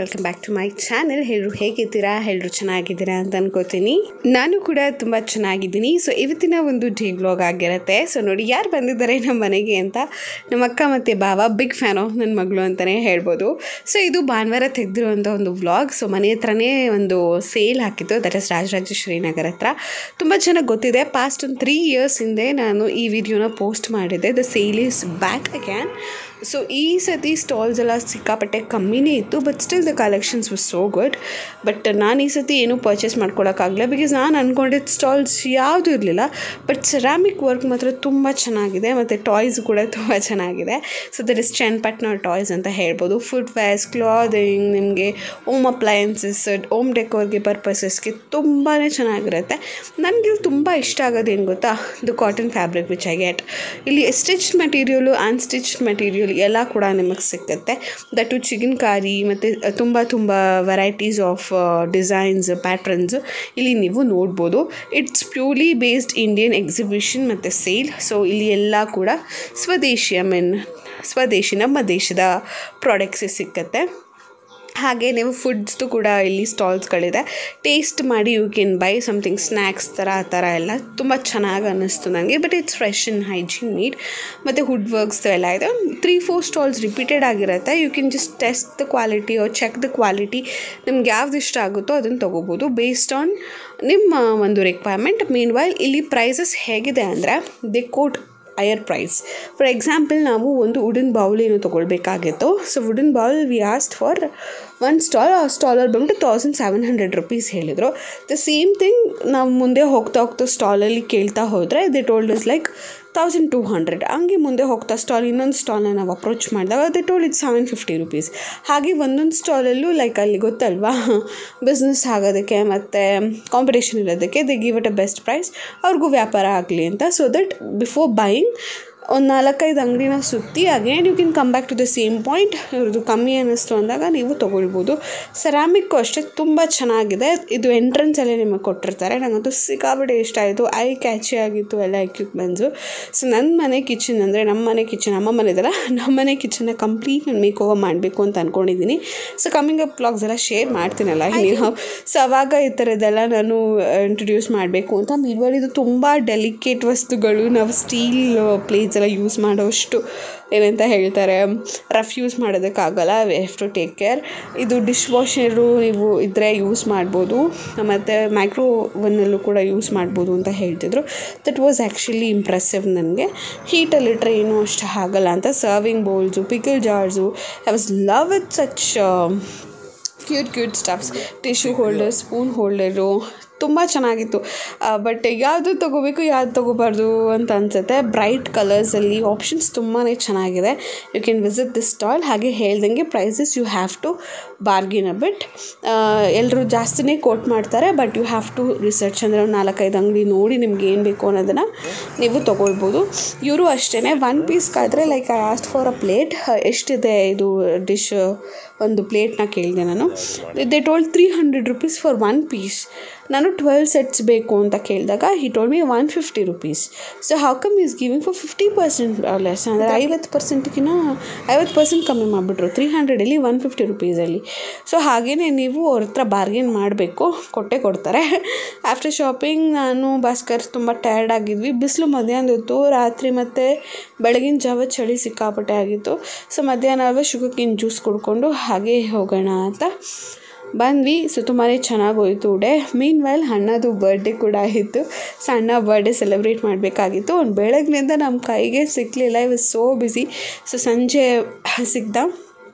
Welcome back to my channel. ಎಲ್ಲರೂ ಹೇಗಿದ್ದೀರಾ? ಎಲ್ಲರೂ ಚೆನ್ನಾಗಿದ್ದೀರಾ ಅಂತ ಅನ್ಕೋತೀನಿ. ನಾನು ಕೂಡ ತುಂಬ ಚೆನ್ನಾಗಿದ್ದೀನಿ. ಸೊ ಇವತ್ತಿನ ಒಂದು ಡೇ ವ್ಲಾಗ್ ಆಗಿರುತ್ತೆ. ಸೊ ನೋಡಿ ಯಾರು ಬಂದಿದ್ದಾರೆ ನಮ್ಮ ಮನೆಗೆ ಅಂತ. ನಮ್ಮ ಅಕ್ಕ ಮತ್ತು ಬಾವ ಬಿಗ್ ಫ್ಯಾನ್ ಆಫ್ ನನ್ನ ಮಗಳು ಅಂತಲೇ ಹೇಳ್ಬೋದು. ಸೊ ಇದು ಭಾನುವಾರ ತೆಗೆದಿರುವಂಥ ಒಂದು ವ್ಲಾಗ್. ಸೊ ಮನೆ ಹತ್ರನೇ ಒಂದು ಸೇಲ್ ಹಾಕಿತ್ತು, ದಟ್ ಇಸ್ ರಾಜರಾಜೇಶ್ವರಿ ನಗರ ಹತ್ರ. ತುಂಬ ಚೆನ್ನಾಗಿ ಗೊತ್ತಿದೆ. ಪಾಸ್ಟ್ ಒಂದು 3 years ಹಿಂದೆ ನಾನು ಈ ವಿಡಿಯೋನ ಪೋಸ್ಟ್ ಮಾಡಿದ್ದೆ. The sale is back again. So ಈ ಸತಿ ಸ್ಟಾಲ್ಸ್ ಎಲ್ಲ ಸಿಕ್ಕಾಪಟ್ಟೆ ಕಮ್ಮಿನೇ ಇತ್ತು, but still the collections was so good. But ನಾನು ಈ ಸತಿ ಏನೂ ಪರ್ಚೇಸ್ ಮಾಡ್ಕೊಳಕ್ಕಾಗಲ್ಲ, ಬಿಕಾಸ್ ನಾನು ಅಂದ್ಕೊಂಡಿದ್ದ ಸ್ಟಾಲ್ಸ್ ಯಾವುದೂ ಇರಲಿಲ್ಲ. ಬಟ್ ಸೆರಾಮಿಕ್ ವರ್ಕ್ ಮಾತ್ರ ತುಂಬ ಚೆನ್ನಾಗಿದೆ, ಮತ್ತು ಟಾಯ್ಸ್ ಕೂಡ ತುಂಬ ಚೆನ್ನಾಗಿದೆ. So that is Channapatna toys ಅಂತ ಹೇಳ್ಬೋದು. ಫುಡ್ ವೇರ್ಸ್, ಕ್ಲಾದಿಂಗ್, ನಿಮಗೆ ಹೋಮ್ ಅಪ್ಲಯನ್ಸಸ್, ಹೋಮ್ ಡೆಕೋರ್ಗೆ ಪರ್ಪಸಸ್ಗೆ ತುಂಬಾ ಚೆನ್ನಾಗಿರುತ್ತೆ. ನನಗೆ ತುಂಬ ಇಷ್ಟ ಆಗೋದೇನು ಗೊತ್ತಾ, ದು cotton fabric which I get. ಇಲ್ಲಿ ಸ್ಟಿಚ್ಡ್ ಮೆಟೀರಿಯಲು, ಅನ್ಸ್ಟಿಚ್ಡ್ ಮೆಟೀರಿಯಲ್ ಎಲ್ಲ ಕೂಡ ನಿಮಗೆ ಸಿಗುತ್ತೆ. ದಟ್ಟು ಚಿಕನ್ಕಾರಿ ಮತ್ತು ತುಂಬ ವೆರೈಟೀಸ್ ಆಫ್ ಡಿಸೈನ್ಸ್, ಪ್ಯಾಟ್ರನ್ಸ್ ಇಲ್ಲಿ ನೀವು ನೋಡ್ಬೋದು. It's purely based Indian exhibition ಮತ್ತು ಸೇಲ್. ಸೊ ಇಲ್ಲಿ ಎಲ್ಲ ಕೂಡ ಸ್ವದೇಶಿ ನಮ್ಮ ದೇಶದ ಪ್ರಾಡಕ್ಟ್ಸ್ ಸಿಕ್ಕತ್ತೆ. ಹಾಗೆ ನೀವು ಫುಡ್ಸ್ದು ಕೂಡ ಇಲ್ಲಿ ಸ್ಟಾಲ್ಸ್ಗಳಿದೆ. ಟೇಸ್ಟ್ ಮಾಡಿ you can buy something snacks ಆ ಥರ ಎಲ್ಲ ತುಂಬ ಚೆನ್ನಾಗಿ ಅನ್ನಿಸ್ತು ನನಗೆ. But it's fresh and hygiene neat. ಮತ್ತು ವುಡ್ ವರ್ಕ್ಸ್ದು ಎಲ್ಲ ಇದೆ. 3-4 ಸ್ಟಾಲ್ಸ್ ರಿಪೀಟೆಡ್ ಆಗಿರುತ್ತೆ. You can just test the quality or check the quality. ನಿಮ್ಗೆ ಯಾವ್ದು ಇಷ್ಟ ಆಗುತ್ತೋ ಅದನ್ನು ತೊಗೋಬೋದು ಬೇಸ್ಡ್ ಆನ್ ನಿಮ್ಮ ಒಂದು ರಿಕ್ವೈರ್ಮೆಂಟ್. ಮೀನ್ ವೈಲ್ ಇಲ್ಲಿ ಪ್ರೈಸಸ್ ಹೇಗಿದೆ ಅಂದರೆ they quote higher price. For example, ನಾವು ಒಂದು ವುಡನ್ ಬೌಲ್ ಏನು ತೊಗೊಳ್ಬೇಕಾಗಿತ್ತು. So wooden bowl we asked for ಒಂದು ಸ್ಟಾಲ್. ಆ ಸ್ಟಾಲಲ್ಲಿ ಬಂದ್ಬಿಟ್ಟು 1700 rupees ಹೇಳಿದರು. ದ ಸೇಮ್ ಥಿಂಗ್ ನಾವು ಮುಂದೆ ಹೋಗ್ತಾ ಸ್ಟಾಲಲ್ಲಿ ಕೇಳ್ತಾ ಹೋದರೆ ದೇ ಟೋಲ್ಡ್ ಇಸ್ ಲೈಕ್ 1200. ಹಂಗೆ ಮುಂದೆ ಹೋಗ್ತಾ ಇನ್ನೊಂದು ಸ್ಟಾಲ್ನ ನಾವು ಅಪ್ರೋಚ್ ಮಾಡಿದಾಗ ದೇ ಟೋಲ್ಡ್ ಇಟ್ 750 rupees. ಹಾಗೆ ಒಂದೊಂದು ಸ್ಟಾಲಲ್ಲೂ ಲೈಕ್ ಅಲ್ಲಿ ಗೊತ್ತಲ್ವಾ, ಬಿಸ್ನೆಸ್ ಆಗೋದಕ್ಕೆ ಮತ್ತು ಕಾಂಪಿಟೇಷನ್ ಇರೋದಕ್ಕೆ they give it a best price, ಅವ್ರಿಗೂ ವ್ಯಾಪಾರ ಆಗಲಿ ಅಂತ. ಸೊ ದಟ್ ಬಿಫೋರ್ ಬೈಯಿಂಗ್ ಒಂದು 4-5 ಅಂಗಡಿನ ಸುತ್ತಿ again you can come back to the same point. ಇವ್ರದ್ದು ಕಮ್ಮಿ ಅನ್ನಿಸ್ತು ಅಂದಾಗ ನೀವು ತೊಗೊಳ್ಬೋದು. ಸೆರಾಮಿಕ್ಕು ಅಷ್ಟೇ ತುಂಬ ಚೆನ್ನಾಗಿದೆ. ಇದು ಎಂಟ್ರೆನ್ಸಲ್ಲೇ ನಿಮಗೆ ಕೊಟ್ಟಿರ್ತಾರೆ. ನನಗಂತೂ ಸಿಕ್ಕಾಪಟ್ಟೆ ಇಷ್ಟ ಆಯಿತು. ಐ ಕ್ಯಾಚಿ ಆಗಿತ್ತು ಎಲ್ಲ ಎಕ್ವಿಪ್ಮೆಂಟ್ಸು. ಸೊ ನನ್ನ ಮನೆ ಕಿಚನ್ ಅಂದರೆ ನಮ್ಮ ಮನೆ ಕಿಚನ್, ಅಮ್ಮ ಮನೆದಲ್ಲ, ನಮ್ಮ ಮನೆ ಕಿಚನ್ನ ಕಂಪ್ಲೀಟ್ ನಾನು ಮೇಕ್ ಓವರ್ ಮಾಡಬೇಕು ಅಂತ ಅಂದ್ಕೊಂಡಿದ್ದೀನಿ. ಸೊ ಕಮಿಂಗ್ ಅಪ್ ವ್ಲಾಗ್ಸ್ ಎಲ್ಲ ಶೇರ್ ಮಾಡ್ತೀನಲ್ಲ ನೀವು. ಸೊ ಅವಾಗ ಈ ಥರದ್ದೆಲ್ಲ ನಾನು ಇಂಟ್ರೊಡ್ಯೂಸ್ ಮಾಡಬೇಕು ಅಂತ. ಮೀನ್ವೈಲ್ ಇದು ತುಂಬ ಡೆಲಿಕೇಟ್ ವಸ್ತುಗಳು. ನಾವು ಸ್ಟೀಲ್ ಪ್ಲೇಟ್ಸ್ ಎಲ್ಲ ಯೂಸ್ ಮಾಡೋಷ್ಟು ಏನಂತ ಹೇಳ್ತಾರೆ, ರಫ್ ಯೂಸ್ ಮಾಡೋದಕ್ಕಾಗಲ್ಲ. We have to take care. ಇದು ಡಿಶ್ ವಾಷರು ನೀವು ಇದ್ದರೆ ಯೂಸ್ ಮಾಡ್ಬೋದು, ಮತ್ತು ಮೈಕ್ರೋ ಓವನ್ನಲ್ಲೂ ಕೂಡ ಯೂಸ್ ಮಾಡ್ಬೋದು ಅಂತ ಹೇಳ್ತಿದ್ರು. That was actually impressive. ನನಗೆ ಹೀಟಲ್ಲಿಟ್ಟರೆ ಏನೂ ಅಷ್ಟು ಆಗಲ್ಲ ಅಂತ. Serving bowls, pickle jars, I was love with such cute stuffs. Tissue holder, spoon holder ತುಂಬ ಚೆನ್ನಾಗಿತ್ತು. ಬಟ್ ಯಾವುದು ತೊಗೋಬೇಕು ಯಾವುದು ತೊಗೋಬಾರ್ದು ಅಂತ ಅನಿಸುತ್ತೆ. ಬ್ರೈಟ್ ಕಲರ್ಸಲ್ಲಿ ಆಪ್ಷನ್ಸ್ ತುಂಬಾ ಚೆನ್ನಾಗಿದೆ. You can visit this stall. ಹಾಗೆ ಹೇಳ್ದಂಗೆ prices you have to bargain a bit. ಎಲ್ಲರೂ ಜಾಸ್ತಿನೇ ಕೋಟ್ ಮಾಡ್ತಾರೆ, but you have to research. ಅಂದರೆ ಒಂದು 4-5 ಅಂಗಡಿ ನೋಡಿ ನಿಮ್ಗೆ ಏನು ಬೇಕು ಅನ್ನೋದನ್ನು ನೀವು ತೊಗೊಳ್ಬೋದು. ಇವರು ಅಷ್ಟೇ 1 ಪೀಸ್ಗಾದರೆ like I asked for a plate. ಎಷ್ಟಿದೆ ಇದು ಡಿಶ್, ಒಂದು ಪ್ಲೇಟ್ನ ಕೇಳಿದೆ ನಾನು. They told 300 rupees for 1 piece. ನಾನು 12 sets ಬೇಕು ಅಂತ ಕೇಳಿದಾಗ he told me 150 rupees. So how come is giving for 50% less, ಅಂದರೆ 50% ಕಮ್ಮಿ ಮಾಡಿಬಿಟ್ರು. 300 150 rupeesಲ್ಲಿ. ಸೊ ಹಾಗೆಯೇ ನೀವು ಅವ್ರ ಹತ್ರ ಬಾರ್ಗೇನ್ ಮಾಡಬೇಕು, ಕೊಡ್ತಾರೆ. ಆಫ್ಟರ್ ಶಾಪಿಂಗ್ ನಾನು ಭಾಸ್ಕರ್ ತುಂಬ ಟಯರ್ಡ್ ಆಗಿದ್ವಿ. ಬಿಸಿಲು ಮಧ್ಯಾಹ್ನದ ಹೊತ್ತು, ರಾತ್ರಿ ಮತ್ತು ಬೆಳಗಿನ ಜಾವ ಚಳಿ ಸಿಕ್ಕಾಪಟ್ಟೆ ಆಗಿತ್ತು. ಸೊ ಮಧ್ಯಾಹ್ನ ಶುಗರ್ ಕೇನ್ ಜ್ಯೂಸ್ ಕುಡ್ಕೊಂಡು ಹಾಗೆ ಹೋಗೋಣ ಅಂತ ಬಂದ್ವಿ. ಸೊ ತುಂಬಾ ಚೆನ್ನಾಗೋಯಿತು ಡೇ. ಮೀನ್ ವೈಲ್ ಅಣ್ಣದು ಬರ್ಡೇ ಕೂಡ ಆಯಿತು. ಸಣ್ಣ ಬರ್ಡೇ ಸೆಲೆಬ್ರೇಟ್ ಮಾಡಬೇಕಾಗಿತ್ತು. ಒಂದು ಬೆಳಗ್ಗಿನಿಂದ ನಮ್ಮ ಕೈಗೆ ಸಿಕ್ಕಲಿಲ್ಲ. I was so busy. So ಸಂಜೆ ಸಿಗ್ದ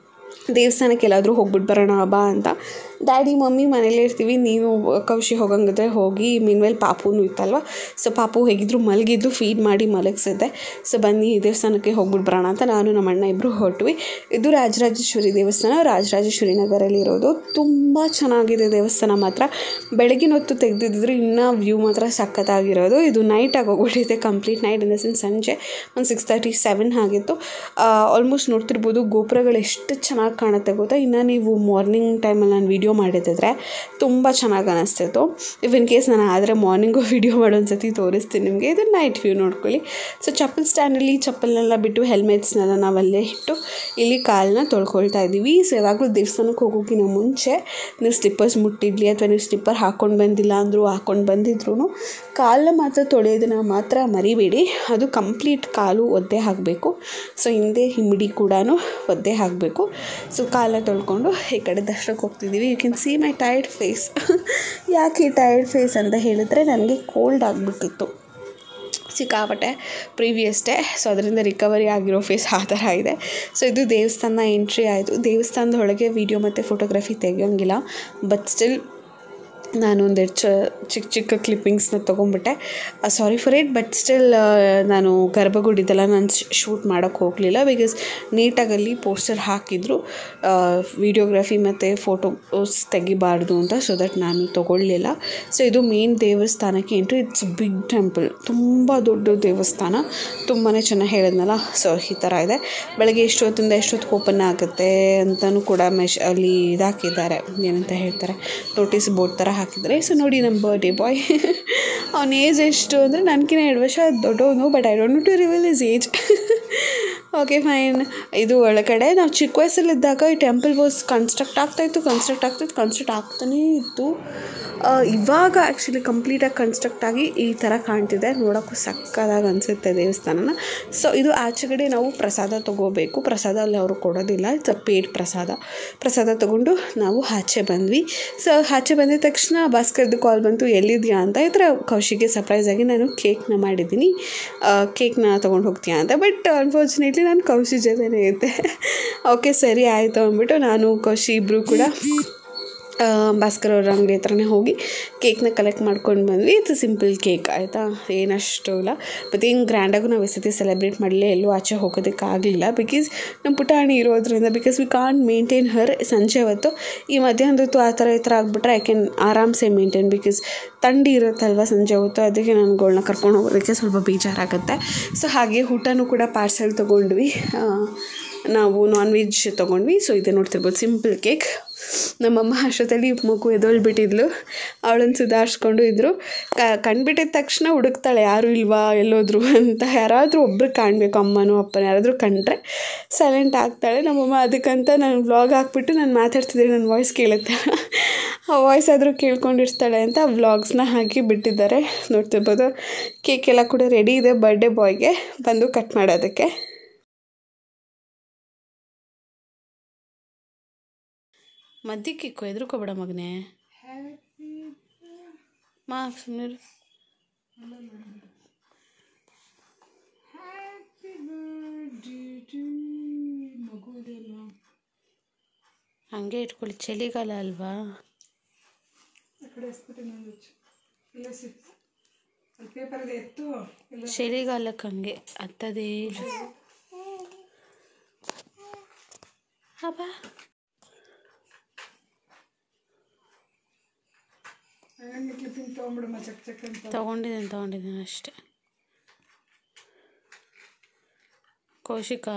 ದೇವಸ್ಥಾನಕ್ಕೆ ಎಲ್ಲಾದರೂ ಹೋಗ್ಬಿಟ್ಟು ಬರೋಣ ಬಾ ಅಂತ. ಡ್ಯಾಡಿ ಮಮ್ಮಿ ಮನೇಲೇ ಇರ್ತೀವಿ, ನೀನು ಕೌಶಿ ಹೋಗಂಗಿದ್ರೆ ಹೋಗಿ. ಮೀನ್ಮೇಲೆ ಪಾಪುನೂ ಇತ್ತಲ್ವ. ಸೊ ಪಾಪು ಹೇಗಿದ್ರು ಮಲಗಿದ್ದು, ಫೀಡ್ ಮಾಡಿ ಮಲಗಿಸಿದ್ದೆ. ಸೊ ಬನ್ನಿ ದೇವಸ್ಥಾನಕ್ಕೆ ಹೋಗ್ಬಿಟ್ಟು ಬರೋಣ ಅಂತ ನಾನು ನಮ್ಮ ಅಣ್ಣ ಇಬ್ಬರು ಹೊರಟ್ವಿ. ಇದು ರಾಜರಾಜೇಶ್ವರಿ ದೇವಸ್ಥಾನ, ರಾಜರಾಜೇಶ್ವರಿ ನಗರಲ್ಲಿರೋದು. ತುಂಬ ಚೆನ್ನಾಗಿದೆ ದೇವಸ್ಥಾನ ಮಾತ್ರ. ಬೆಳಗಿನ ಹೊತ್ತು ತೆಗೆದಿದ್ದರೆ ಇನ್ನೂ ವ್ಯೂ ಮಾತ್ರ ಸಖತ್ತಾಗಿರೋದು. ಇದು ನೈಟ್ ಆಗೋಗ್ಬಿಟ್ಟಿದೆ, complete night in the sense ಸಂಜೆ ಒಂದು 6:37 ಆಗಿತ್ತು. ಆಲ್ಮೋಸ್ಟ್ ನೋಡ್ತಿರ್ಬೋದು ಗೋಪುರಗಳು ಎಷ್ಟು ಚೆನ್ನಾಗಿ ಕಾಣುತ್ತೆ ಗೊತ್ತಾ. ಇನ್ನು ನೀವು ಮಾರ್ನಿಂಗ್ ಟೈಮಲ್ಲಿ ನಾನು ವೀಡಿಯೋ ವಿಡಿಯೋ ಮಾಡಿದ್ರೆ ತುಂಬ ಚೆನ್ನಾಗಿ ಅನ್ನಿಸ್ತಿತ್ತು. ಇಫ್ ಇನ್ ಕೇಸ್ ನಾನು ಆದರೆ ಮಾರ್ನಿಂಗು ವಿಡಿಯೋ ಮಾಡೋ ಒಂದು ತೋರಿಸ್ತೀನಿ ನಿಮಗೆ. ಇದು ನೈಟ್ ವ್ಯೂ ನೋಡ್ಕೊಳ್ಳಿ. ಸೊ ಚಪ್ಪಲ್ ಸ್ಟ್ಯಾಂಡಲ್ಲಿ ಚಪ್ಪಲ್ನೆಲ್ಲ ಬಿಟ್ಟು ಹೆಲ್ಮೆಟ್ಸ್ನೆಲ್ಲ ನಾವಲ್ಲೇ ಇಟ್ಟು ಇಲ್ಲಿ ಕಾಲನ್ನ ತೊಳ್ಕೊಳ್ತಾ ಇದ್ದೀವಿ. ಸೊ ಯಾವಾಗಲೂ ದೇವಸ್ಥಾನಕ್ಕೆ ಹೋಗೋಕ್ಕಿಂತ ಮುಂಚೆ ನೀವು ಸ್ಲಿಪ್ಪರ್ಸ್ ಮುಟ್ಟಿರಲಿ ಅಥವಾ ನೀವು ಸ್ಲಿಪ್ಪರ್ ಹಾಕ್ಕೊಂಡು ಬಂದಿಲ್ಲ ಅಂದರೂ ಹಾಕ್ಕೊಂಡು ಬಂದಿದ್ರು ಕಾಲನ್ನ ಮಾತ್ರ ತೊಳೆಯೋದನ್ನು ಮಾತ್ರ ಮರಿಬೇಡಿ. ಅದು ಕಂಪ್ಲೀಟ್ ಕಾಲು ಒದ್ದೆ ಹಾಕಬೇಕು. ಸೊ ಹಿಂದೆ ಹಿಮ್ಮಡಿ ಕೂಡ ಒದ್ದೆ ಹಾಕಬೇಕು. ಸೊ ಕಾಲನ್ನ ತೊಳ್ಕೊಂಡು ಈ ಕಡೆ ದರ್ಶನಕ್ಕೆ ಹೋಗ್ತಿದ್ದೀವಿ. You can see my tired face. ಯಾಕೆ ಈ ಟೈರ್ಡ್ ಫೇಸ್ ಅಂತ ಹೇಳಿದ್ರೆ ನನಗೆ ಕೋಲ್ಡ್ ಆಗಿಬಿಟ್ಟಿತ್ತು ಸಿಕ್ಕಾಪಟ್ಟೆ ಪ್ರೀವಿಯಸ್ ಡೇ. ಸೊ ಅದರಿಂದ ರಿಕವರಿ ಆಗಿರೋ ಫೇಸ್ ಆ ಥರ ಇದೆ. ಸೊ ಇದು ದೇವಸ್ಥಾನ ಎಂಟ್ರಿ ಆಯಿತು. ದೇವಸ್ಥಾನದ ಒಳಗೆ ವೀಡಿಯೋ ಮತ್ತು ಫೋಟೋಗ್ರಫಿ ತೆಗಿಯೋಂಗಿಲ್ಲ. ಬಟ್ ಸ್ಟಿಲ್ ನಾನು ಒಂದೆರಡು ಚಿಕ್ಕ ಕ್ಲಿಪ್ಪಿಂಗ್ಸ್ನ ತೊಗೊಂಬಿಟ್ಟೆ. Sorry for it. But still ನಾನು ಗರ್ಭಗುಡಿದೆಲ್ಲ ನಾನು ಶೂಟ್ ಮಾಡೋಕ್ಕೆ ಹೋಗಲಿಲ್ಲ. ಬಿಕಾಸ್ ನೀಟಾಗಲ್ಲಿ ಪೋಸ್ಟರ್ ಹಾಕಿದ್ರು ವೀಡಿಯೋಗ್ರಫಿ ಮತ್ತು ಫೋಟೋಸ್ ತೆಗಿಬಾರ್ದು ಅಂತ. ಸೊ ದಟ್ ನಾನು ತೊಗೊಳ್ಳಿಲ್ಲ. ಸೊ ಇದು ಮೇನ್ ದೇವಸ್ಥಾನಕ್ಕೆ ಎಂಟ್ರಿ. ಇಟ್ಸ್ ಬಿಗ್ ಟೆಂಪಲ್, ತುಂಬ ದೊಡ್ಡ ದೇವಸ್ಥಾನ, ತುಂಬಾ ಚೆನ್ನಾಗಿ ಹೇಳಿದ್ನಲ್ಲ. ಸೊ ಈ ಥರ ಇದೆ. ಬೆಳಗ್ಗೆ ಎಷ್ಟೊತ್ತಿಂದ ಎಷ್ಟೊತ್ತಿಗೆ ಓಪನ್ ಆಗುತ್ತೆ ಅಂತಲೂ ಕೂಡ ಅಲ್ಲಿ ಇದಾಕಿದ್ದಾರೆ, ಏನಂತ ಹೇಳ್ತಾರೆ, ನೋಟಿಸ್ ಬೋರ್ಡ್ ಥರ ಹಾಕಿದ್ದಾರೆ. ಸೊ ನೋಡಿ ನಮ್ಮ ಬರ್ಡೇ ಬಾಯ್. ಅವನ ಏಜ್ ಎಷ್ಟು ಅಂದರೆ ನನಗಿನ್ನ 2 ವರ್ಷ ದೊಡ್ಡವನು. But I don't know to reveal his age. Okay fine. ಇದು ಒಳಗಡೆ ನಾವು ಚಿಕ್ಕ ವಯಸ್ಸಲ್ಲಿದ್ದಾಗ ಈ ಟೆಂಪಲ್ ಕನ್ಸ್ಟ್ರಕ್ಟ್ ಆಗ್ತಾನೇ ಇತ್ತು. ಇವಾಗ ಆ್ಯಕ್ಚುಲಿ ಕಂಪ್ಲೀಟಾಗಿ ಕನ್ಸ್ಟ್ರಕ್ಟ್ ಆಗಿ ಈ ಥರ ಕಾಣ್ತಿದೆ. ನೋಡೋಕ್ಕೂ ಸಕ್ಕತ್ತಾಗಿ ಅನಿಸುತ್ತೆ ದೇವಸ್ಥಾನನ. ಸೊ ಇದು ಆಚೆಗಡೆ ನಾವು ಪ್ರಸಾದ ತೊಗೋಬೇಕು. ಪ್ರಸಾದ ಅಲ್ಲಿ ಅವರು ಕೊಡೋದಿಲ್ಲ. ಇಟ್ಸ್ ಅ ಪೇಡ್ ಪ್ರಸಾದ ತೊಗೊಂಡು ನಾವು ಆಚೆ ಬಂದ್ವಿ. ಸೊ ಆಚೆ ಬಂದಿದ ತಕ್ಷಣ ಭಾಸ್ಕರ್ದು ಕಾಲ್ ಬಂತು, ಎಲ್ಲಿದೆಯಾ ಅಂತ. ಈ ಥರ ಕೌಶಿಗೆ ಸರ್ಪ್ರೈಸಾಗಿ ನಾನು ಕೇಕ್ನ ಮಾಡಿದ್ದೀನಿ, ಕೇಕ್ನ ತೊಗೊಂಡು ಹೋಗ್ತೀಯಾ ಅಂತ. ಬಟ್ ಅನ್ಫಾರ್ಚುನೇಟ್ಲಿ ನಾನು ಕೌಶಿ ಜೊತೆನೇ ಇದ್ದೆ. ಓಕೆ ಸರಿ ಆಯಿತು ಅಂದ್ಬಿಟ್ಟು ನಾನು ಕೌಶಿ ಇಬ್ಬರು ಕೂಡ ಭಾಸ್ಕರ್ ಅವ್ರ ಅಂಗಡಿ ಹತ್ರನೇ ಹೋಗಿ ಕೇಕ್ನ ಕಲೆಕ್ಟ್ ಮಾಡ್ಕೊಂಡು ಬಂದ್ವಿ. ಇಟ್ಸ್ ಸಿಂಪಲ್ ಕೇಕ್ ಆಯಿತಾ, ಏನಷ್ಟು ಇಲ್ಲ. ಮತ್ತು ಏನು ಗ್ರ್ಯಾಂಡಾಗೂ ನಾವು ಈ ಸೆಲೆಬ್ರೇಟ್ ಮಾಡಲೇ ಎಲ್ಲೂ ಆಚೆ ಹೋಗೋದಕ್ಕಾಗಲಿಲ್ಲ. ಬಿಕಾಸ್ ನಮ್ಮ ಪುಟಾಣಿ ಇರೋದ್ರಿಂದ. ಬಿಕಾಸ್ ವಿ ಕಾಂಟ್ ಮೇಂಟೈನ್ ಹರ್. ಸಂಜೆ ಹೊತ್ತು ಈ ಮಧ್ಯಾಹ್ನದ ಹೊತ್ತು ಆ ಥರ ಆಗಿಬಿಟ್ರೆ ಐ ಕ್ಯಾನ್ ಆರಾಮ್ಸೆ ಮೇಂಟೈನ್. ಬಿಕಾಸ್ ಥಂಡಿ ಇರುತ್ತಲ್ವ ಸಂಜೆ ಹೊತ್ತು, ಅದಕ್ಕೆ ನನಗಳನ್ನ ಕರ್ಕೊಂಡು ಹೋಗೋದಕ್ಕೆ ಸ್ವಲ್ಪ ಬೇಜಾರಾಗುತ್ತೆ. ಸೊ ಹಾಗೆ ಊಟನೂ ಕೂಡ ಪಾರ್ಸೆಲ್ ತೊಗೊಂಡ್ವಿ. ನಾವು ನಾನ್ ವೆಜ್ ತೊಗೊಂಡ್ವಿ. ಸೊ ಇದೆ ನೋಡ್ತಿರ್ಬೋದು ಸಿಂಪಲ್ ಕೇಕ್. ನಮ್ಮಮ್ಮ ಅಷ್ಟೊತ್ತಲ್ಲಿ ಮಗು ಎದ್ದೊಳ್ಬಿಟ್ಟಿದ್ಲು. ಅವಳನ್ನು ಸುಧಾರಿಸ್ಕೊಂಡು ಇದ್ದರು. ಕಂಡುಬಿಟ್ಟಿದ ತಕ್ಷಣ ಹುಡುಕ್ತಾಳೆ, ಯಾರೂ ಇಲ್ವಾ ಎಲ್ಲೋದ್ರು ಅಂತ. ಯಾರಾದರೂ ಒಬ್ಬರು ಕಾಣಬೇಕು, ಅಮ್ಮನೋ ಅಪ್ಪನ ಯಾರಾದರೂ ಕಂಡ್ರೆ ಸೈಲೆಂಟ್ ಆಗ್ತಾಳೆ. ನಮ್ಮಮ್ಮ ಅದಕ್ಕಂತ ನಾನು ವ್ಲಾಗ್ ಹಾಕ್ಬಿಟ್ಟು ನಾನು ಮಾತಾಡ್ತಿದ್ದೆ, ನನ್ನ ವಾಯ್ಸ್ ಕೇಳುತ್ತೆ, ಆ ವಾಯ್ಸ್ ಆದರೂ ಕೇಳ್ಕೊಂಡಿರ್ತಾಳೆ ಅಂತ ವ್ಲಾಗ್ಸ್ನ ಹಾಕಿ ಬಿಟ್ಟಿದ್ದಾರೆ. ನೋಡ್ತಿರ್ಬೋದು ಕೇಕ್ ಎಲ್ಲ ಕೂಡ ರೆಡಿ ಇದೆ ಬರ್ಡೇ ಬಾಯ್ಗೆ ಬಂದು ಕಟ್ ಮಾಡೋದಕ್ಕೆ. ಮದ್ಯಕ್ಕಿಕ್ಕು ಎದುರುಕೋಬೇಡ ಮಗನೇ. ಸುಮ್ಮನೆ ಹಂಗೆ ಇಟ್ಕೊಳ್ಳಿ, ಚಳಿಗಾಲ ಅಲ್ವಾ. ಚಳಿಗಾಲಕ್ಕೆ ಹಂಗೆ ಹತ್ತದೇ ಹಬ್ಬ. ತೊಗೊಂಡಿದ್ದೀನಿ ಅಷ್ಟೆ. ಕೌಶಿಕ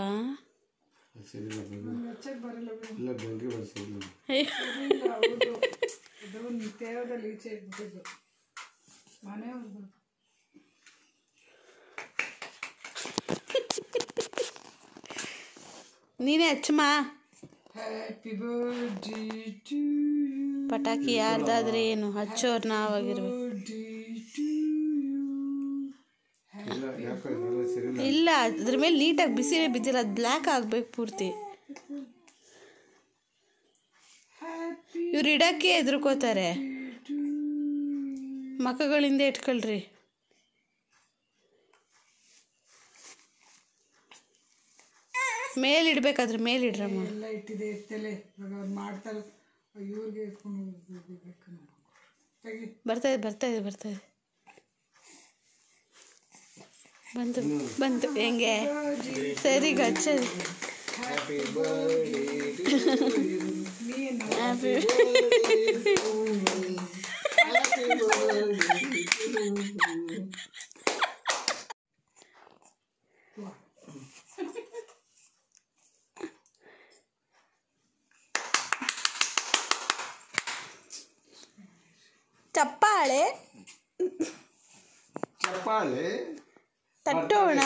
ನೀನೇ ಹಚ್ಚಮ್ಮ. ಪಟಾಕಿ ಯಾರ್ದಾದ್ರೆ ಏನು, ಹಚ್ಚೋರು ನಾವಾಗಿರ್ಬೇಕು. ಇಲ್ಲ, ಅದ್ರ ಮೇಲೆ ನೀಟಾಗಿ ಬಿಸಿಲೇ ಬಿದ್ದಿಲ್ಲ, ಅದು ಬ್ಲ್ಯಾಕ್ ಆಗ್ಬೇಕು ಪೂರ್ತಿ. ಇವ್ರು ಇಡಕ್ಕೆ ಹೆದರ್ಕೋತಾರೆ. ಮಕ್ಕಗಳಿಂದ ಇಟ್ಕೊಳ್ರಿ. ಮೇಲಿಡ್ಬೇಕಾದ್ರೆ ಮೇಲಿಡ್ರಮ್ಮ. ಬರ್ತಾ ಇದೆ ಬಂತು ಹೆಂಗೆ ಸರಿ ಗಚ್ಚರಿ. ಚಪ್ಪಾಳೆ ತಟ್ಟೋಣ.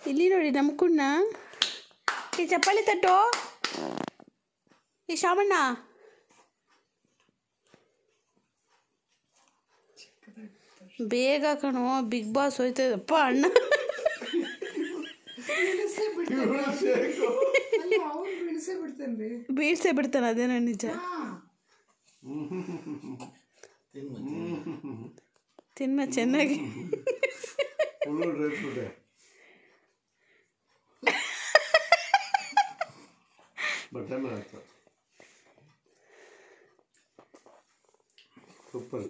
ಇಲ್ಲಿ ನೋಡಿ ನಮ್ಮ ಕುಣ್ಣ. ಈ ಚಪ್ಪಾಳೆ ತಟ್ಟೋ. ಈ ಶಾಮಣ್ಣ ಬೇಗ ಕಣೋ, ಬಿಗ್ ಬಾಸ್ ಹೋಯ್ತದಪ್ಪ ಅಣ್ಣ. ಬೀಳ್ಸೇ ಬಿಡ್ತಾನೆ, ಅದೇನೋ ನಿಜ. ತಿನ್ನ ಚೆನ್ನಾಗಿ. ಸೂಪರ್.